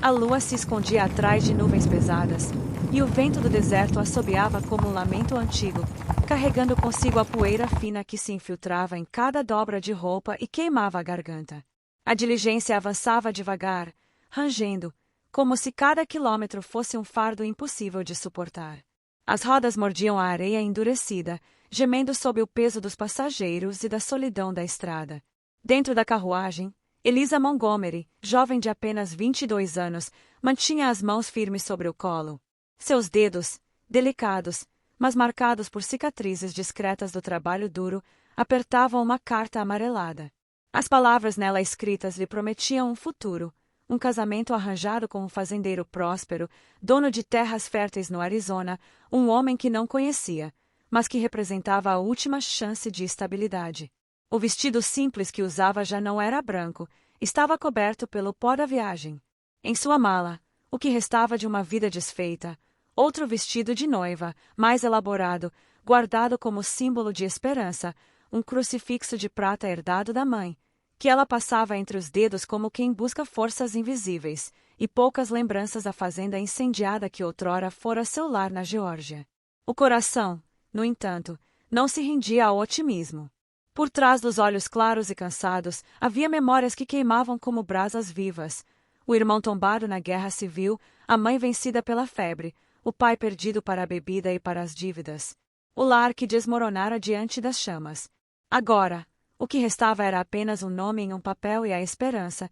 A lua se escondia atrás de nuvens pesadas, e o vento do deserto assobiava como um lamento antigo, carregando consigo a poeira fina que se infiltrava em cada dobra de roupa e queimava a garganta. A diligência avançava devagar, rangendo, como se cada quilômetro fosse um fardo impossível de suportar. As rodas mordiam a areia endurecida, gemendo sob o peso dos passageiros e da solidão da estrada. Dentro da carruagem, Eliza Montgomery, jovem de apenas 22 anos, mantinha as mãos firmes sobre o colo. Seus dedos, delicados, mas marcados por cicatrizes discretas do trabalho duro, apertavam uma carta amarelada. As palavras nela escritas lhe prometiam um futuro, um casamento arranjado com um fazendeiro próspero, dono de terras férteis no Arizona, um homem que não conhecia, mas que representava a última chance de estabilidade. O vestido simples que usava já não era branco, estava coberto pelo pó da viagem. Em sua mala, o que restava de uma vida desfeita, outro vestido de noiva, mais elaborado, guardado como símbolo de esperança, um crucifixo de prata herdado da mãe, que ela passava entre os dedos como quem busca forças invisíveis, e poucas lembranças da fazenda incendiada que outrora fora seu lar na Geórgia. O coração, no entanto, não se rendia ao otimismo. Por trás dos olhos claros e cansados, havia memórias que queimavam como brasas vivas. O irmão tombado na guerra civil, a mãe vencida pela febre, o pai perdido para a bebida e para as dívidas. O lar que desmoronara diante das chamas. Agora, o que restava era apenas um nome em um papel e a esperança,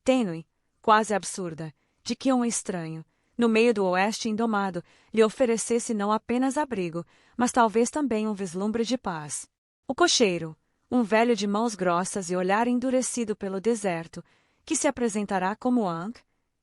tênue, quase absurda, de que um estranho, no meio do oeste indomado, lhe oferecesse não apenas abrigo, mas talvez também um vislumbre de paz. O cocheiro, um velho de mãos grossas e olhar endurecido pelo deserto, que se apresentará como Ankh,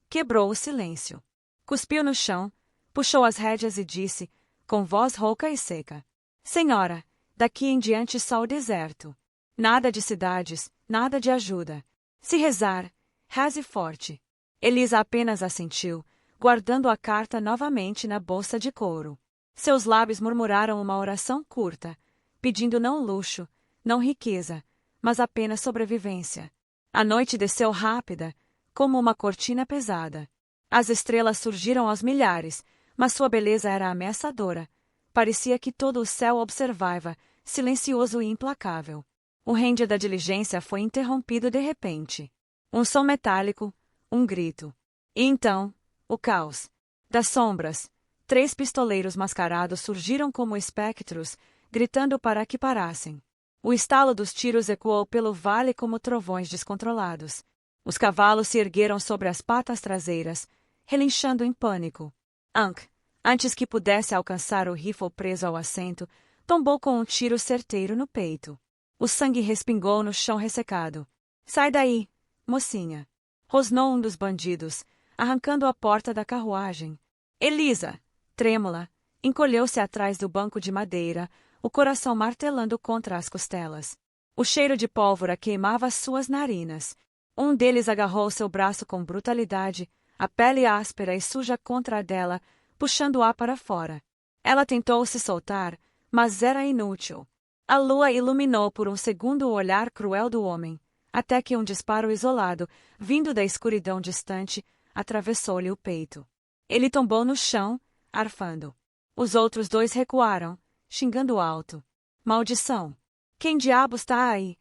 quebrou o silêncio. Cuspiu no chão, puxou as rédeas e disse, com voz rouca e seca: Senhora, daqui em diante só o deserto. Nada de cidades, nada de ajuda. Se rezar, reze forte. Eliza apenas assentiu, guardando a carta novamente na bolsa de couro. Seus lábios murmuraram uma oração curta, pedindo não luxo, não riqueza, mas apenas sobrevivência. A noite desceu rápida, como uma cortina pesada. As estrelas surgiram aos milhares, mas sua beleza era ameaçadora. Parecia que todo o céu observava, silencioso e implacável. O rende da diligência foi interrompido de repente. Um som metálico, um grito. E então, o caos. Das sombras, 3 pistoleiros mascarados surgiram como espectros, gritando para que parassem. O estalo dos tiros ecoou pelo vale como trovões descontrolados. Os cavalos se ergueram sobre as patas traseiras, relinchando em pânico. Ankh, antes que pudesse alcançar o rifle preso ao assento, tombou com um tiro certeiro no peito. O sangue respingou no chão ressecado. Sai daí, mocinha! Rosnou um dos bandidos, arrancando a porta da carruagem. Eliza, trêmula, encolheu-se atrás do banco de madeira, o coração martelando contra as costelas. O cheiro de pólvora queimava suas narinas. Um deles agarrou seu braço com brutalidade, a pele áspera e suja contra a dela, puxando-a para fora. Ela tentou se soltar, mas era inútil. A lua iluminou por um segundo o olhar cruel do homem, até que um disparo isolado, vindo da escuridão distante, atravessou-lhe o peito. Ele tombou no chão, arfando. Os outros 2 recuaram, xingando alto. Maldição! Quem diabo está aí?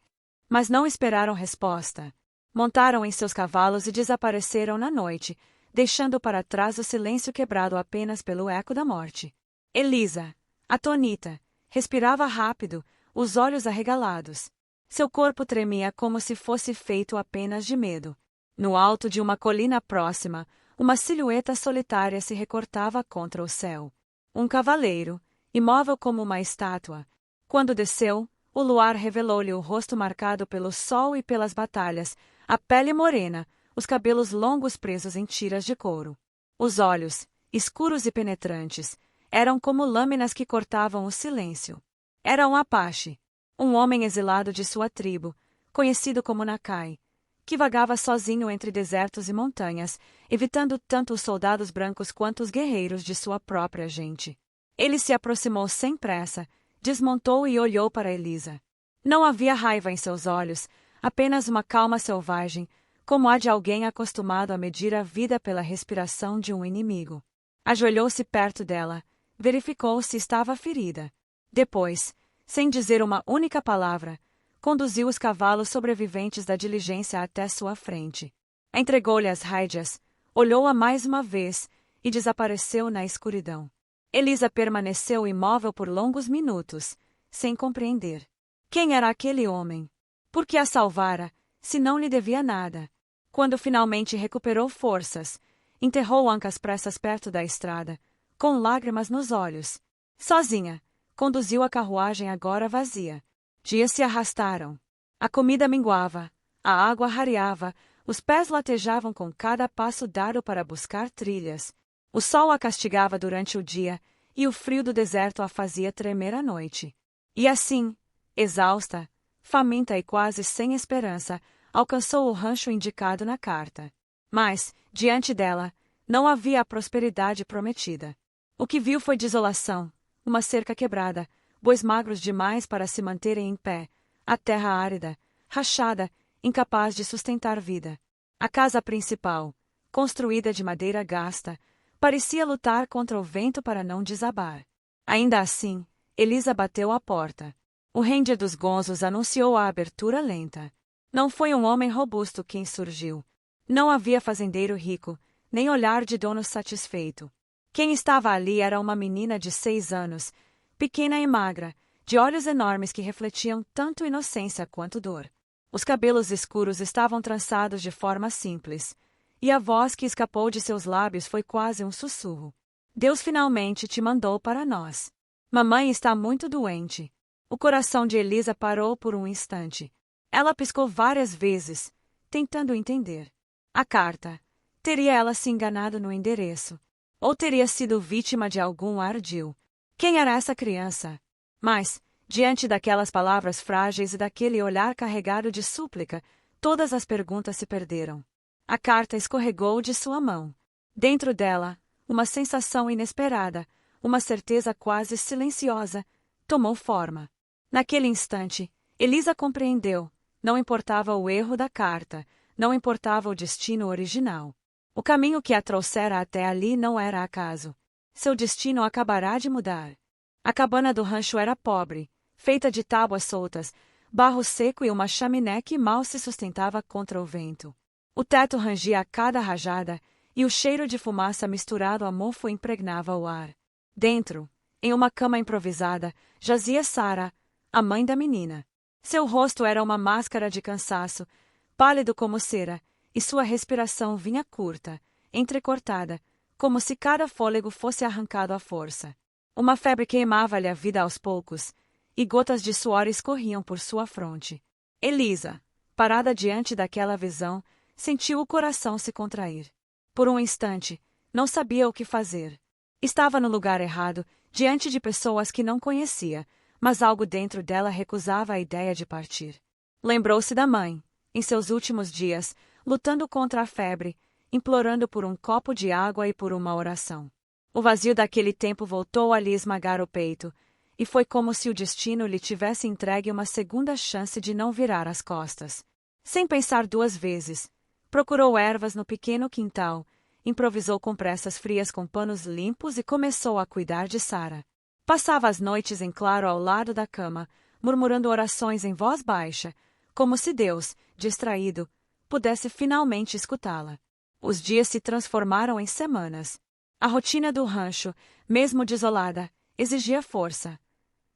Mas não esperaram resposta. Montaram em seus cavalos e desapareceram na noite, deixando para trás o silêncio quebrado apenas pelo eco da morte. Eliza, atônita, respirava rápido, os olhos arregalados. Seu corpo tremia como se fosse feito apenas de medo. No alto de uma colina próxima, uma silhueta solitária se recortava contra o céu. Um cavaleiro, imóvel como uma estátua. Quando desceu, o luar revelou-lhe o rosto marcado pelo sol e pelas batalhas, a pele morena, os cabelos longos presos em tiras de couro. Os olhos, escuros e penetrantes, eram como lâminas que cortavam o silêncio. Era um Apache, um homem exilado de sua tribo, conhecido como Nakai, que vagava sozinho entre desertos e montanhas, evitando tanto os soldados brancos quanto os guerreiros de sua própria gente. Ele se aproximou sem pressa, desmontou e olhou para Eliza. Não havia raiva em seus olhos, apenas uma calma selvagem, como a de alguém acostumado a medir a vida pela respiração de um inimigo. Ajoelhou-se perto dela, verificou se estava ferida. Depois, sem dizer uma única palavra, conduziu os cavalos sobreviventes da diligência até sua frente. Entregou-lhe as rédeas, olhou-a mais uma vez e desapareceu na escuridão. Elisa permaneceu imóvel por longos minutos, sem compreender. Quem era aquele homem? Por que a salvara, se não lhe devia nada? Quando finalmente recuperou forças, enterrou Anca às pressas perto da estrada, com lágrimas nos olhos. Sozinha, conduziu a carruagem agora vazia. Dias se arrastaram. A comida minguava, a água rareava, os pés latejavam com cada passo dado para buscar trilhas. O sol a castigava durante o dia, e o frio do deserto a fazia tremer à noite. E assim, exausta, faminta e quase sem esperança, alcançou o rancho indicado na carta. Mas, diante dela, não havia a prosperidade prometida. O que viu foi desolação, uma cerca quebrada, bois magros demais para se manterem em pé, a terra árida, rachada, incapaz de sustentar vida. A casa principal, construída de madeira gasta, parecia lutar contra o vento para não desabar. Ainda assim, Elisa bateu à porta. O ranger dos gonzos anunciou a abertura lenta. Não foi um homem robusto quem surgiu. Não havia fazendeiro rico, nem olhar de dono satisfeito. Quem estava ali era uma menina de 6 anos, pequena e magra, de olhos enormes que refletiam tanto inocência quanto dor. Os cabelos escuros estavam trançados de forma simples, e a voz que escapou de seus lábios foi quase um sussurro. Deus finalmente te mandou para nós. Mamãe está muito doente. O coração de Elisa parou por um instante. Ela piscou várias vezes, tentando entender. A carta. Teria ela se enganado no endereço? Ou teria sido vítima de algum ardil? Quem era essa criança? Mas, diante daquelas palavras frágeis e daquele olhar carregado de súplica, todas as perguntas se perderam. A carta escorregou de sua mão. Dentro dela, uma sensação inesperada, uma certeza quase silenciosa, tomou forma. Naquele instante, Elisa compreendeu. Não importava o erro da carta, não importava o destino original. O caminho que a trouxera até ali não era acaso. Seu destino acabará de mudar. A cabana do rancho era pobre, feita de tábuas soltas, barro seco e uma chaminé que mal se sustentava contra o vento. O teto rangia a cada rajada, e o cheiro de fumaça misturado a mofo impregnava o ar. Dentro, em uma cama improvisada, jazia Sara, a mãe da menina. Seu rosto era uma máscara de cansaço, pálido como cera, e sua respiração vinha curta, entrecortada, como se cada fôlego fosse arrancado à força. Uma febre queimava-lhe a vida aos poucos, e gotas de suor escorriam por sua fronte. Elisa, parada diante daquela visão, sentiu o coração se contrair. Por um instante, não sabia o que fazer. Estava no lugar errado, diante de pessoas que não conhecia, mas algo dentro dela recusava a ideia de partir. Lembrou-se da mãe, em seus últimos dias, lutando contra a febre, implorando por um copo de água e por uma oração. O vazio daquele tempo voltou a lhe esmagar o peito, e foi como se o destino lhe tivesse entregue uma segunda chance de não virar as costas. Sem pensar 2 vezes, procurou ervas no pequeno quintal, improvisou compressas frias com panos limpos e começou a cuidar de Sara. Passava as noites em claro ao lado da cama, murmurando orações em voz baixa, como se Deus, distraído, pudesse finalmente escutá-la. Os dias se transformaram em semanas. A rotina do rancho, mesmo desolada, exigia força.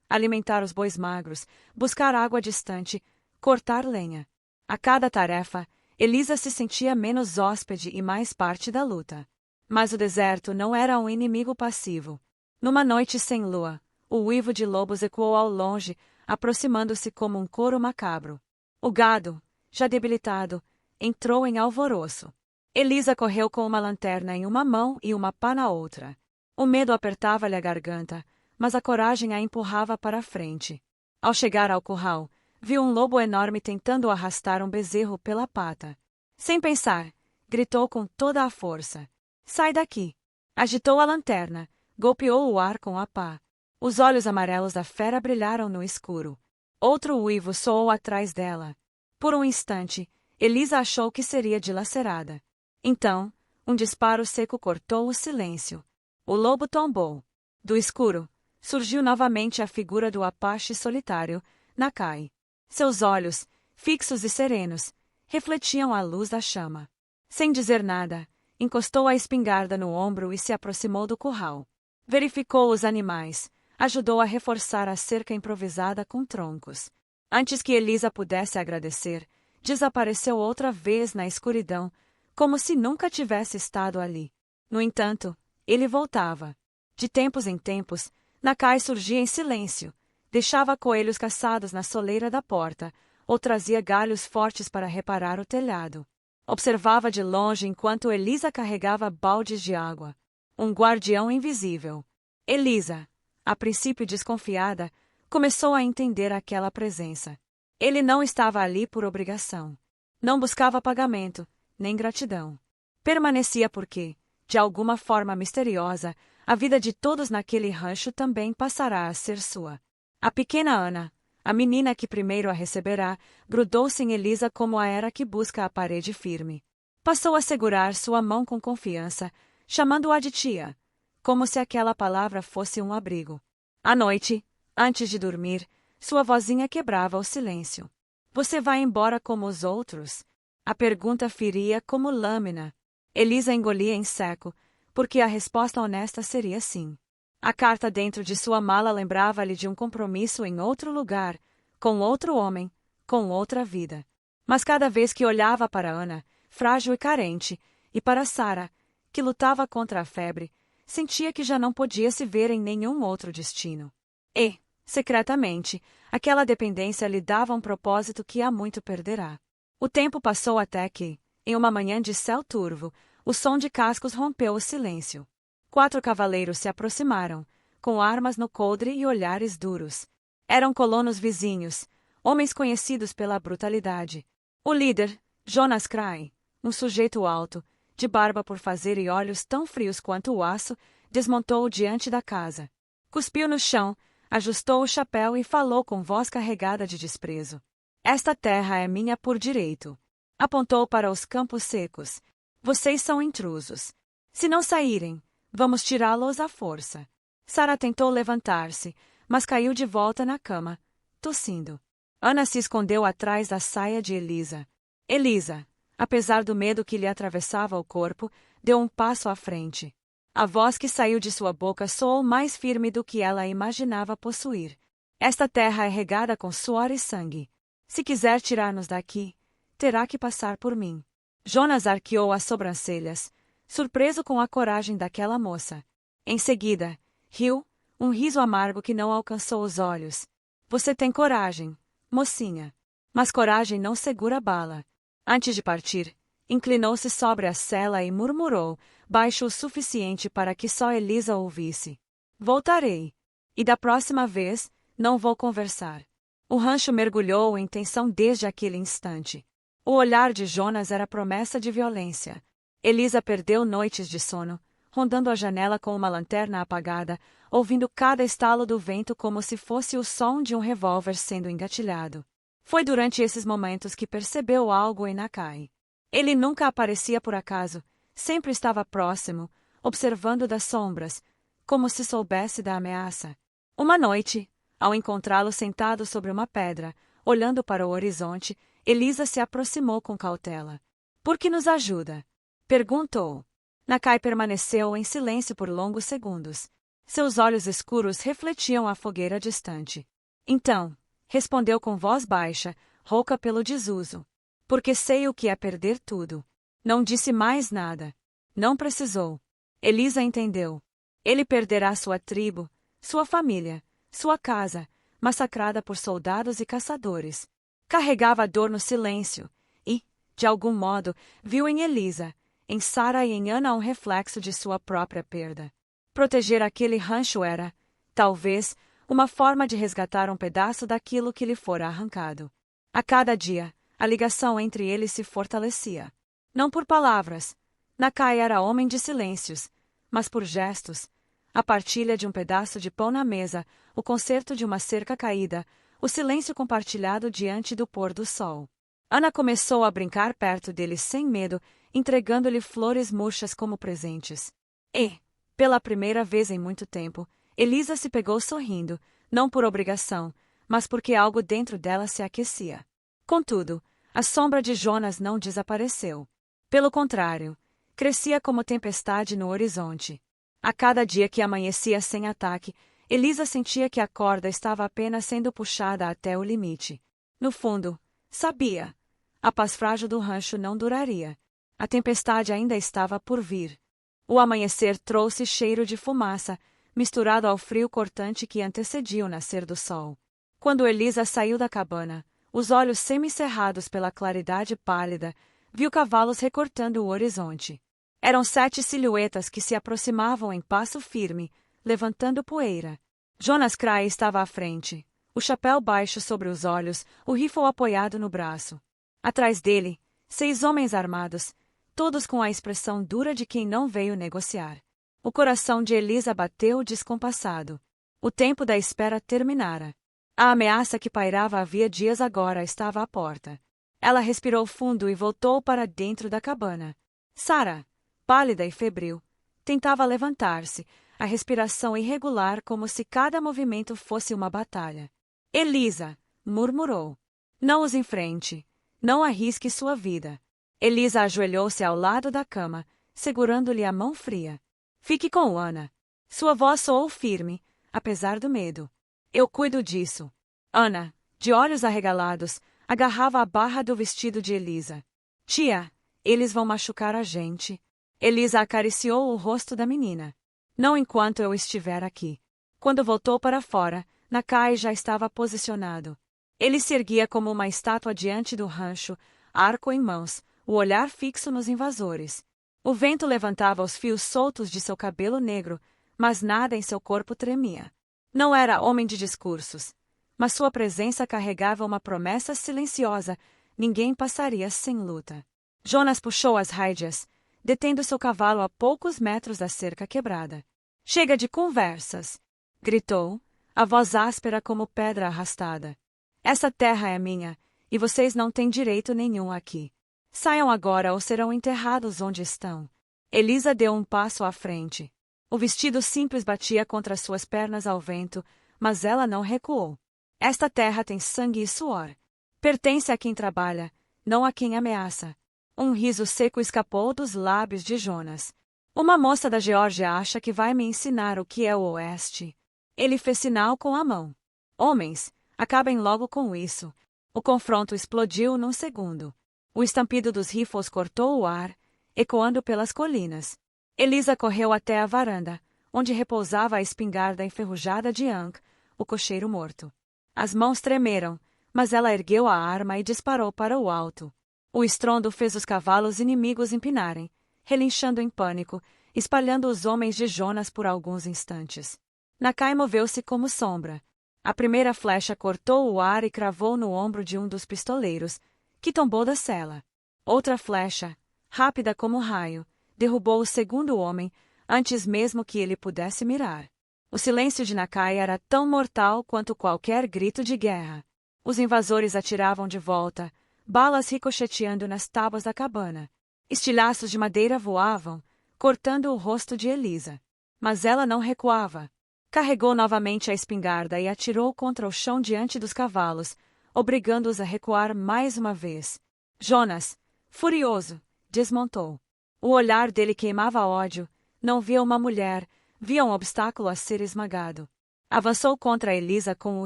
Alimentar os bois magros, buscar água distante, cortar lenha. A cada tarefa, Elisa se sentia menos hóspede e mais parte da luta. Mas o deserto não era um inimigo passivo. Numa noite sem lua, o uivo de lobos ecoou ao longe, aproximando-se como um coro macabro. O gado, já debilitado, entrou em alvoroço. Elisa correu com uma lanterna em uma mão e uma pá na outra. O medo apertava-lhe a garganta, mas a coragem a empurrava para a frente. Ao chegar ao curral, viu um lobo enorme tentando arrastar um bezerro pela pata. Sem pensar, gritou com toda a força: "Sai daqui!" Agitou a lanterna, golpeou o ar com a pá. Os olhos amarelos da fera brilharam no escuro. Outro uivo soou atrás dela. Por um instante, Elisa achou que seria dilacerada. Então, um disparo seco cortou o silêncio. O lobo tombou. Do escuro, surgiu novamente a figura do Apache solitário, Nakai. Seus olhos, fixos e serenos, refletiam a luz da chama. Sem dizer nada, encostou a espingarda no ombro e se aproximou do curral. Verificou os animais, ajudou a reforçar a cerca improvisada com troncos. Antes que Elisa pudesse agradecer, desapareceu outra vez na escuridão, como se nunca tivesse estado ali. No entanto, ele voltava. De tempos em tempos, Nakai surgia em silêncio, deixava coelhos caçados na soleira da porta, ou trazia galhos fortes para reparar o telhado. Observava de longe enquanto Elisa carregava baldes de água. Um guardião invisível. Elisa, a princípio desconfiada, começou a entender aquela presença. Ele não estava ali por obrigação. Não buscava pagamento, nem gratidão. Permanecia porque, de alguma forma misteriosa, a vida de todos naquele rancho também passará a ser sua. A pequena Ana, a menina que primeiro a receberá, grudou-se em Elisa como a era que busca a parede firme. Passou a segurar sua mão com confiança, chamando-a de tia, como se aquela palavra fosse um abrigo. À noite, antes de dormir, sua vozinha quebrava o silêncio. Você vai embora como os outros? A pergunta feria como lâmina. Elisa engolia em seco, porque a resposta honesta seria sim. A carta dentro de sua mala lembrava-lhe de um compromisso em outro lugar, com outro homem, com outra vida. Mas cada vez que olhava para Ana, frágil e carente, e para Sara, que lutava contra a febre, sentia que já não podia se ver em nenhum outro destino. E, secretamente, aquela dependência lhe dava um propósito que há muito perderá. O tempo passou até que, em uma manhã de céu turvo, o som de cascos rompeu o silêncio. 4 cavaleiros se aproximaram, com armas no coldre e olhares duros. Eram colonos vizinhos, homens conhecidos pela brutalidade. O líder, Jonas Cray, um sujeito alto, de barba por fazer e olhos tão frios quanto o aço, desmontou diante da casa. Cuspiu no chão, ajustou o chapéu e falou com voz carregada de desprezo. Esta terra é minha por direito. Apontou para os campos secos. Vocês são intrusos. Se não saírem, vamos tirá-los à força. Sara tentou levantar-se, mas caiu de volta na cama, tossindo. Ana se escondeu atrás da saia de Elisa. Elisa, apesar do medo que lhe atravessava o corpo, deu um passo à frente. A voz que saiu de sua boca soou mais firme do que ela imaginava possuir. Esta terra é regada com suor e sangue. Se quiser tirar-nos daqui, terá que passar por mim. Jonas arqueou as sobrancelhas, surpreso com a coragem daquela moça. Em seguida, riu, um riso amargo que não alcançou os olhos. Você tem coragem, mocinha. Mas coragem não segura bala. Antes de partir, inclinou-se sobre a cela e murmurou, baixo o suficiente para que só Elisa ouvisse. Voltarei. E da próxima vez, não vou conversar. O rancho mergulhou em tensão desde aquele instante. O olhar de Jonas era promessa de violência. Elisa perdeu noites de sono, rondando a janela com uma lanterna apagada, ouvindo cada estalo do vento como se fosse o som de um revólver sendo engatilhado. Foi durante esses momentos que percebeu algo em Nakai. Ele nunca aparecia por acaso, sempre estava próximo, observando das sombras, como se soubesse da ameaça. Uma noite, ao encontrá-lo sentado sobre uma pedra, olhando para o horizonte, Elisa se aproximou com cautela. Por que nos ajuda? Perguntou. Nakai permaneceu em silêncio por longos segundos. Seus olhos escuros refletiam a fogueira distante. Então, respondeu com voz baixa, rouca pelo desuso. Porque sei o que é perder tudo. Não disse mais nada. Não precisou. Elisa entendeu. Ele perderá sua tribo, sua família, sua casa, massacrada por soldados e caçadores. Carregava a dor no silêncio e, de algum modo, viu em Elisa, em Sara e em Ana um reflexo de sua própria perda. Proteger aquele rancho era, talvez, uma forma de resgatar um pedaço daquilo que lhe fora arrancado. A cada dia, a ligação entre eles se fortalecia. Não por palavras. Nakai era homem de silêncios, mas por gestos. A partilha de um pedaço de pão na mesa, o concerto de uma cerca caída, o silêncio compartilhado diante do pôr do sol. Ana começou a brincar perto dele sem medo, entregando-lhe flores murchas como presentes. E, pela primeira vez em muito tempo, Elisa se pegou sorrindo, não por obrigação, mas porque algo dentro dela se aquecia. Contudo, a sombra de Jonas não desapareceu. Pelo contrário, crescia como tempestade no horizonte. A cada dia que amanhecia sem ataque, Elisa sentia que a corda estava apenas sendo puxada até o limite. No fundo, sabia. A paz frágil do rancho não duraria. A tempestade ainda estava por vir. O amanhecer trouxe cheiro de fumaça, misturado ao frio cortante que antecedia o nascer do sol. Quando Elisa saiu da cabana, os olhos semicerrados pela claridade pálida, viu cavalos recortando o horizonte. Eram 7 silhuetas que se aproximavam em passo firme, levantando poeira. Jonas Cray estava à frente, o chapéu baixo sobre os olhos, o rifle apoiado no braço. Atrás dele, 6 homens armados, todos com a expressão dura de quem não veio negociar. O coração de Elisa bateu descompassado. O tempo da espera terminara. A ameaça que pairava havia dias agora estava à porta. Ela respirou fundo e voltou para dentro da cabana. Sarah, pálida e febril, tentava levantar-se, a respiração irregular como se cada movimento fosse uma batalha. Elisa, murmurou. Não os enfrente. Não arrisque sua vida. Elisa ajoelhou-se ao lado da cama, segurando-lhe a mão fria. Fique com Ana. Sua voz soou firme, apesar do medo. Eu cuido disso. Ana, de olhos arregalados, agarrava a barra do vestido de Elisa. Tia, eles vão machucar a gente. Elisa acariciou o rosto da menina. Não enquanto eu estiver aqui. Quando voltou para fora, Nakai já estava posicionado. Ele se erguia como uma estátua diante do rancho, arco em mãos, o olhar fixo nos invasores. O vento levantava os fios soltos de seu cabelo negro, mas nada em seu corpo tremia. Não era homem de discursos, mas sua presença carregava uma promessa silenciosa: ninguém passaria sem luta. Jonas puxou as rédeas, detendo seu cavalo a poucos metros da cerca quebrada. Chega de conversas! Gritou, a voz áspera como pedra arrastada. Essa terra é minha, e vocês não têm direito nenhum aqui. Saiam agora ou serão enterrados onde estão. Elisa deu um passo à frente. O vestido simples batia contra suas pernas ao vento, mas ela não recuou. Esta terra tem sangue e suor. Pertence a quem trabalha, não a quem ameaça. Um riso seco escapou dos lábios de Jonas. Uma moça da Geórgia acha que vai me ensinar o que é o Oeste. Ele fez sinal com a mão. Homens, acabem logo com isso. O confronto explodiu num segundo. O estampido dos rifles cortou o ar, ecoando pelas colinas. Elisa correu até a varanda, onde repousava a espingarda enferrujada de Ankh, o cocheiro morto. As mãos tremeram, mas ela ergueu a arma e disparou para o alto. O estrondo fez os cavalos inimigos empinarem, relinchando em pânico, espalhando os homens de Jonas por alguns instantes. Nakai moveu-se como sombra. A primeira flecha cortou o ar e cravou no ombro de um dos pistoleiros, que tombou da cela. Outra flecha, rápida como um raio, derrubou o segundo homem, antes mesmo que ele pudesse mirar. O silêncio de Nakai era tão mortal quanto qualquer grito de guerra. Os invasores atiravam de volta, balas ricocheteando nas tábuas da cabana. Estilhaços de madeira voavam, cortando o rosto de Elisa. Mas ela não recuava. Carregou novamente a espingarda e atirou contra o chão diante dos cavalos, obrigando-os a recuar mais uma vez. Jonas, furioso, desmontou. O olhar dele queimava ódio. Não via uma mulher, via um obstáculo a ser esmagado. Avançou contra Elisa com o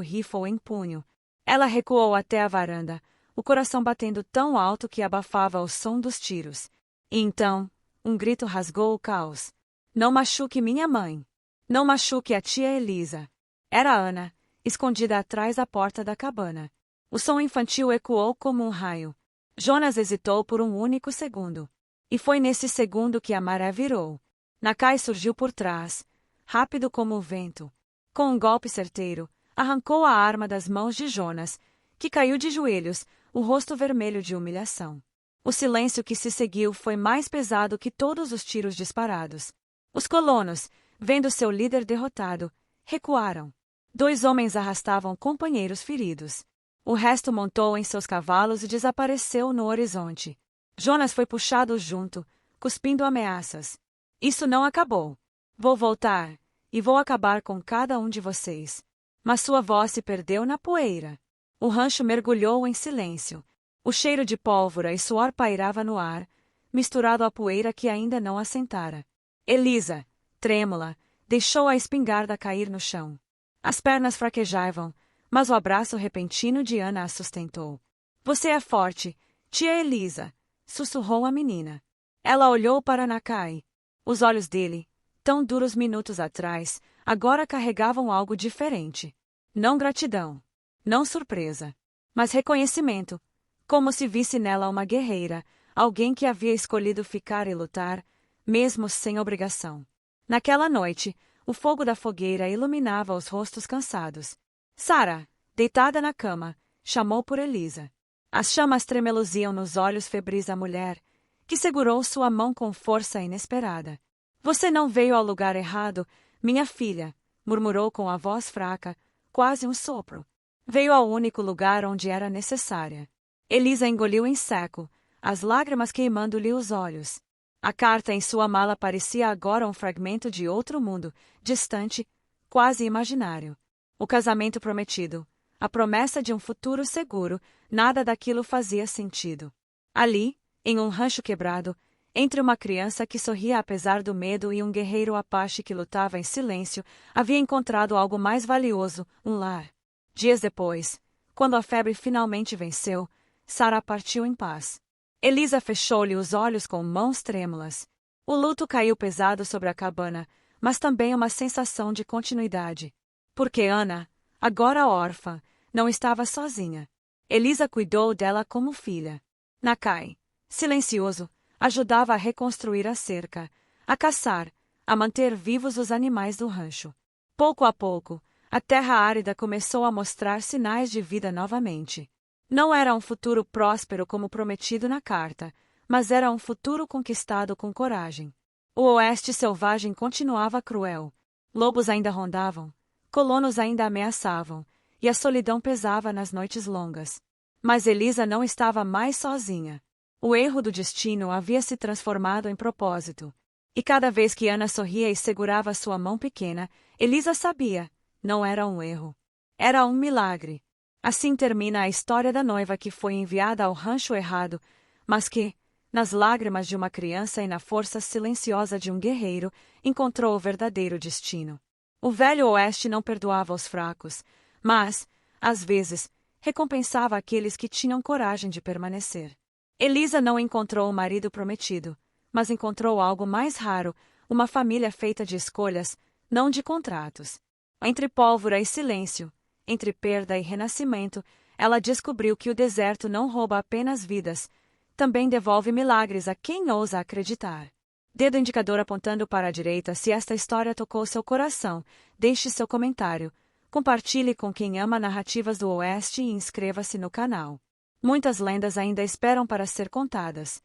rifle em punho. Ela recuou até a varanda, o coração batendo tão alto que abafava o som dos tiros. E então, um grito rasgou o caos. Não machuque minha mãe! Não machuque a tia Elisa! Era Ana, escondida atrás da porta da cabana. O som infantil ecoou como um raio. Jonas hesitou por um único segundo. E foi nesse segundo que a maré virou. Nakai surgiu por trás, rápido como o vento. Com um golpe certeiro, arrancou a arma das mãos de Jonas, que caiu de joelhos, o rosto vermelho de humilhação. O silêncio que se seguiu foi mais pesado que todos os tiros disparados. Os colonos, vendo seu líder derrotado, recuaram. 2 homens arrastavam companheiros feridos. O resto montou em seus cavalos e desapareceu no horizonte. Jonas foi puxado junto, cuspindo ameaças. Isso não acabou. Vou voltar, e vou acabar com cada um de vocês. Mas sua voz se perdeu na poeira. O rancho mergulhou em silêncio. O cheiro de pólvora e suor pairava no ar, misturado à poeira que ainda não assentara. Elisa, trêmula, deixou a espingarda cair no chão. As pernas fraquejavam, mas o abraço repentino de Ana a sustentou. Você é forte, tia Elisa, sussurrou a menina. Ela olhou para Nakai. Os olhos dele, tão duros minutos atrás, agora carregavam algo diferente. Não gratidão, não surpresa, mas reconhecimento, como se visse nela uma guerreira, alguém que havia escolhido ficar e lutar, mesmo sem obrigação. Naquela noite, o fogo da fogueira iluminava os rostos cansados. Sara, deitada na cama, chamou por Elisa. As chamas tremeluziam nos olhos febris da mulher, que segurou sua mão com força inesperada. Você não veio ao lugar errado, minha filha, murmurou com a voz fraca, quase um sopro. Veio ao único lugar onde era necessária. Elisa engoliu em seco, as lágrimas queimando-lhe os olhos. A carta em sua mala parecia agora um fragmento de outro mundo, distante, quase imaginário. O casamento prometido, a promessa de um futuro seguro, nada daquilo fazia sentido. Ali, em um rancho quebrado, entre uma criança que sorria apesar do medo e um guerreiro apache que lutava em silêncio, havia encontrado algo mais valioso, um lar. Dias depois, quando a febre finalmente venceu, Sara partiu em paz. Elisa fechou-lhe os olhos com mãos trêmulas. O luto caiu pesado sobre a cabana, mas também uma sensação de continuidade. Porque Ana, agora órfã, não estava sozinha. Elisa cuidou dela como filha. Nakai, silencioso, ajudava a reconstruir a cerca, a caçar, a manter vivos os animais do rancho. Pouco a pouco, a terra árida começou a mostrar sinais de vida novamente. Não era um futuro próspero como prometido na carta, mas era um futuro conquistado com coragem. O oeste selvagem continuava cruel. Lobos ainda rondavam, colonos ainda ameaçavam, e a solidão pesava nas noites longas. Mas Elisa não estava mais sozinha. O erro do destino havia se transformado em propósito. E cada vez que Ana sorria e segurava sua mão pequena, Elisa sabia, não era um erro. Era um milagre. Assim termina a história da noiva que foi enviada ao rancho errado, mas que, nas lágrimas de uma criança e na força silenciosa de um guerreiro, encontrou o verdadeiro destino. O velho oeste não perdoava os fracos, mas, às vezes, recompensava aqueles que tinham coragem de permanecer. Elisa não encontrou o marido prometido, mas encontrou algo mais raro, uma família feita de escolhas, não de contratos. Entre pólvora e silêncio, entre perda e renascimento, ela descobriu que o deserto não rouba apenas vidas, também devolve milagres a quem ousa acreditar. Dedo indicador apontando para a direita. Se esta história tocou seu coração, deixe seu comentário, compartilhe com quem ama narrativas do Oeste e inscreva-se no canal. Muitas lendas ainda esperam para ser contadas.